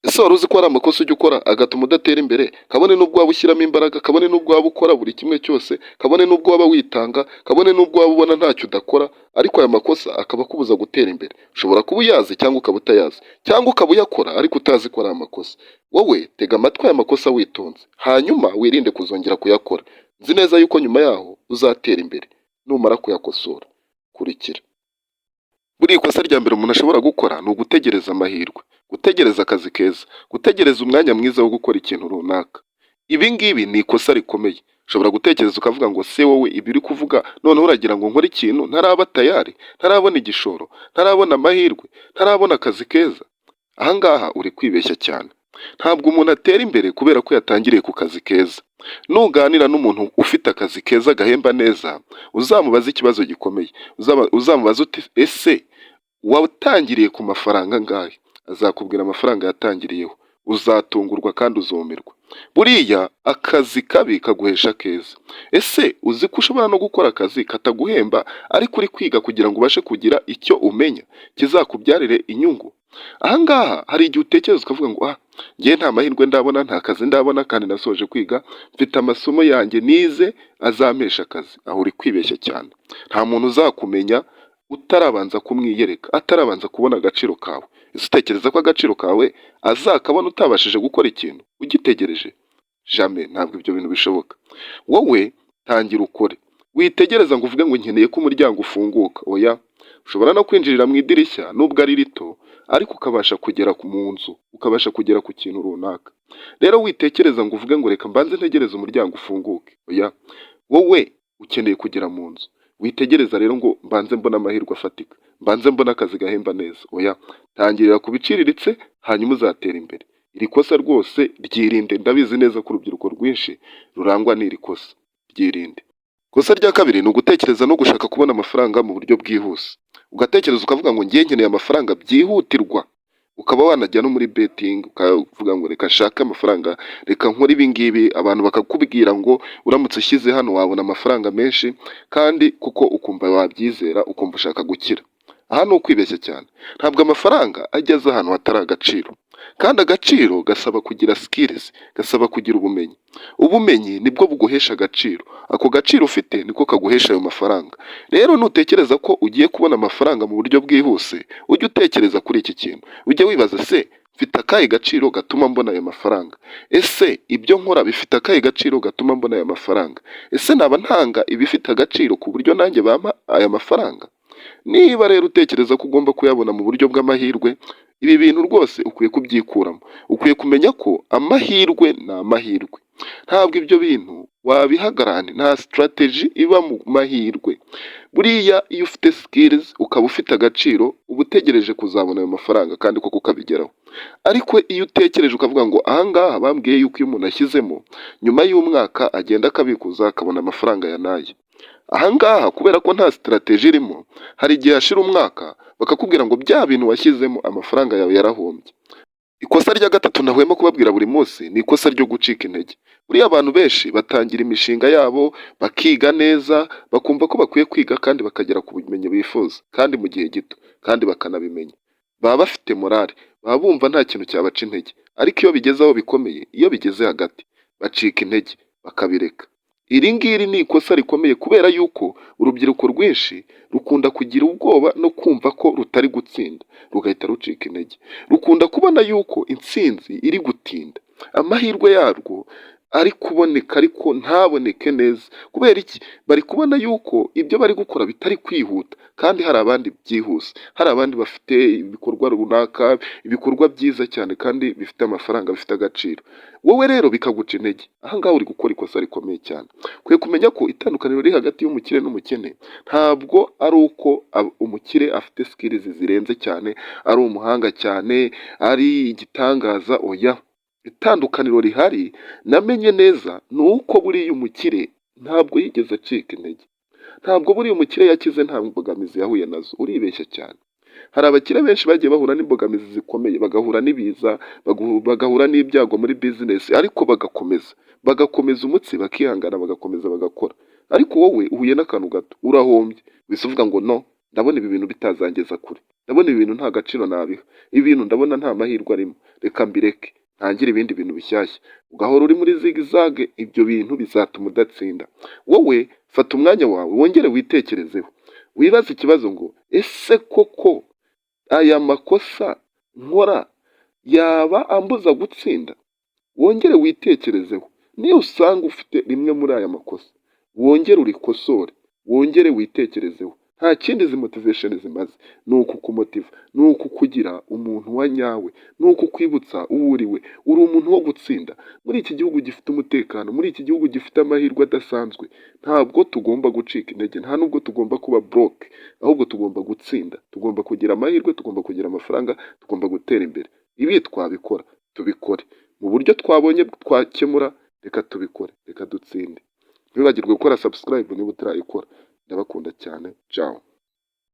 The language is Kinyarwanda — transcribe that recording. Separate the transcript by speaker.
Speaker 1: Ese wari uzi ko hari amakosa ujya ukora agatuma udatera imbere? Kabone n'ubwo waba ushyiramo imbaraga, kabone n'ubwo waba ukora buri kimwe cyose, kabone n'ubwo waba witanga, kabone n'ubwo waba ubona ntacyo udakora, ariko aya makosa akaba akubuza gutera imbere. Ushobora kuba uyazi cyangwa ukaba utayazi, cyangwa ukaba uyakora ariko utazi ko ari amakosa. Wowe tega amatwi aya makosa witonze, hanyuma wirinde kuzongera kuyakora. Nzi neza yuko nyuma yaho uzatera imbere numara kuyakosora. Kurikira. Buriya ikosa rya mbere umuntu ashobora gukora ni ugutegereza amahirwe, gutegereza akazi keza, gutegereza umwanya mwiza wo gukora ikintu runaka. Ibi ngibi ni ikosa rikomeye. Ushobora gutekereza ukavuga ngo se wowe ibi uri kuvuga noneho uragira ngo nkore ikintu ntaraba tayari, ntarabona igishoro, ntarabona amahirwe, ntarabona akazi keza. Aha ngaha uri kwibeshya cyane. Ntabwo umuntu atera imbere kubera ko yatangiriye ku kazi keza. Nuganira n'umuntu ufite akazi keza gahemba neza, uzamubaza ikibazo gikomeye. Uzamubaza uti ese watangiriye ku mafaranga angahe? Azakubwira amafaranga yatangiriyeho. Uzatungurwa kandi uzumirwa. Buriya akazi kabi kaguhesha keza. Ese uzi ko ushobora no gukora akazi kataguhemba ariko uri kwiga kugira ngo ubashe kugira icyo umenya kizakubyarire inyungu? Aha ngaha hari igihe utekereza ukavuga ngo njye nta mahirwe ndabona, nta kazi ndabona kandi nasoje kwiga, mfite amasomo yanjye nize azampesha akazi. Aho uri kwibeshya cyane. Nta muntu uzakumenya utarabanza kumwiyereka, atarabanza kubona agaciro kawe. Ese utekereza ko agaciro kawe azakabona utabashije gukora ikintu ugitegereje? Jamais, ntabwo ibyo bintu bishoboka. Wowe tangira ukore. Witegereza ngo uvuge ngo nkeneye ko umuryango ufunguka. Oya, ushobora no kwinjirira mu idirishya nubwo ari rito, ariko ukabasha kugera mu nzu, ukabasha kugera ku kintu runaka. Rero witekereza ngo uvuge ngo reka mbanze ntegereze umuryango ufunguke. Oya, wowe ukeneye kugera mu nzu. Witegereza rero ngo mbanze mbona amahirwe afatika, mbanze mbona akazi gahemba neza. Oya, tangirira ku biciriritse hanyuma uzatera imbere. Iri kosa rwose ryirinde. Ndabizi neza ko urubyiruko rwinshi rurangwa n'iri kosa. Ryirinde. Ikosa rya kabiri ni ugutekereza no gushaka kubona amafaranga mu buryo bwihuse. Ugatekereza ukavuga ngo ngiye nkeneye amafaranga byihutirwa. Ukaba wanajya no muri betting ukavuga ngo reka nshake amafaranga, reka nkore ibi ngibi. Abantu bakakubwira ngo uramutse ushyize hano wabona amafaranga menshi, kandi kuko ukumva wabyizera, ukumva ushaka gukira. Aha ni ukwibeshya cyane. Ntabwo amafaranga ageze ahantu hatari agaciro. Kandi agaciro gasaba kugira skills, gasaba kugira ubumenyi. Ubumenyi nibwo buguhesha agaciro. Ako gaciro ufite niko kaguhesha ayo mafaranga. Rero nutekereza ko ugiye kubona amafaranga mu buryo bwihuse, ujye utekereza kuri iki kintu. Ujye wibaza se mfite akahe gaciro gatuma mbona ayo mafaranga? Ese ibyo nkora bifite akahe gaciro gatuma mbona ayo mafaranga? Ese naba ntanga ibifite agaciro ku buryo nanjye bampa aya mafaranga? Niba rero utekereza ko ugomba kuyabona mu buryo bw'amahirwe, ibi bintu rwose ukwiye kubyikuramo. Ukwiye kumenya ko amahirwe ni amahirwe. Ntabwo ibyo bintu wabihagararana, nta strategy iba mu mahirwe. Buriya iyo ufite skills ukaba ufite agaciro, uba utegereje kuzabona ayo mafaranga kandi koko ukabigeraho. Ariko iyo utekereje ukavuga ngo aha ngaha bambwiye yuko iyo umuntu ashyizemo, nyuma y'umwaka agenda akabikuza akabona amafaranga yanaye. Aha ngaha kubera ko nta strategy irimo, hari igihe hashira umwaka bakakubwira ngo bya bintu washyizemo amafaranga yawe yarahombye. Ikosa rya gatatu ntahwema kubabwira buri munsi ni ikosa ryo gucika intege. Buriya abantu benshi batangira imishinga yabo, bakiga neza, bakumva ko bakwiye kwiga kandi bakagera ku bumenyi bifuza, kandi mu gihe gito, kandi bakanabimenya. Baba bafite morale, baba bumva nta kintu cyabaca intege. Ariko iyo bigeze aho bikomeye, iyo bigeze hagati, bacika intege, bakabireka. Iri ngiri ni ikosa rikomeye kubera yuko urubyiruko rwinshi rukunda kugira ubwoba no kumva ko rutari gutsinda, rugahita rucika intege. Rukunda kubona yuko intsinzi iri gutinda, amahirwe yarwo ari kuboneka ariko ntaboneke neza. Kubera iki? Bari kubona yuko ibyo bari gukora bitari kwihuta, kandi hari abandi byihuse, hari abandi bafite ibikorwa runaka, ibikorwa byiza cyane kandi bifite amafaranga, bifite agaciro. Wowe rero bikaguca intege. Aha ngaha uri gukora ikosa rikomeye cyane. Ukwiye kumenya ko itandukaniro riri hagati y'umukire n'umukene ntabwo ari uko umukire afite skills zirenze cyane, ari umuhanga cyane, ari igitangaza. Oya, itandukaniro rihari namenye neza ni uko buriya umukire ntabwo yigeze acika intege. Ntabwo buriya umukire yakize nta mbogamizi yahuye nazo. Uribeshya cyane. Hari abakire benshi bagiye bahura n'imbogamizi zikomeye, bagahura n'ibiza, bagahura n'ibyago muri business, ariko bagakomeza umutsi, bakihangana, bagakomeza bagakora. Ariko wowe uhuye n'akantu gato urahombye, wese uvuga ngo no, ndabona ibi bintu bitazangeza kure. ndabona ibi bintu nta gaciro nabiha, ibi bintu ndabona nta mahirwe arimo, reka mbireke ntangire ibindi bintu bishyashya. Ugahora uri muri zigizage, ibyo bintu bizatuma udatsinda. Wowe fata umwanya wawe wongere witekerezeho, wibaze ikibazo ngo ese koko aya makosa nkora yaba ambuza gutsinda? Wongere witekerezeho, niyo usanga ufite rimwe muri aya makosa wongere urikosore, wongere witekerezeho. Nta kindi izi motivation zimaze, ni ukukumotiva, ni ukukugira umuntu wa nyawe, ni ukukwibutsa uwo uriwe, uri umuntu wo gutsinda. Muri iki gihugu gifite umutekano, muri iki gihugu gifite amahirwe adasanzwe, ntabwo tugomba gucika intege, nta nubwo tugomba kuba broke, ahubwo tugomba gutsinda, tugomba kugira amahirwe, tugomba kugira amafaranga, tugomba gutera imbere. Ibi twabikora, tubikore mu buryo twabonye twakemura, reka tubikore, reka dutsinde. Ntiwibagirwe gukora subscribe niba utarayikora. Ndabakunda cyane, ciao.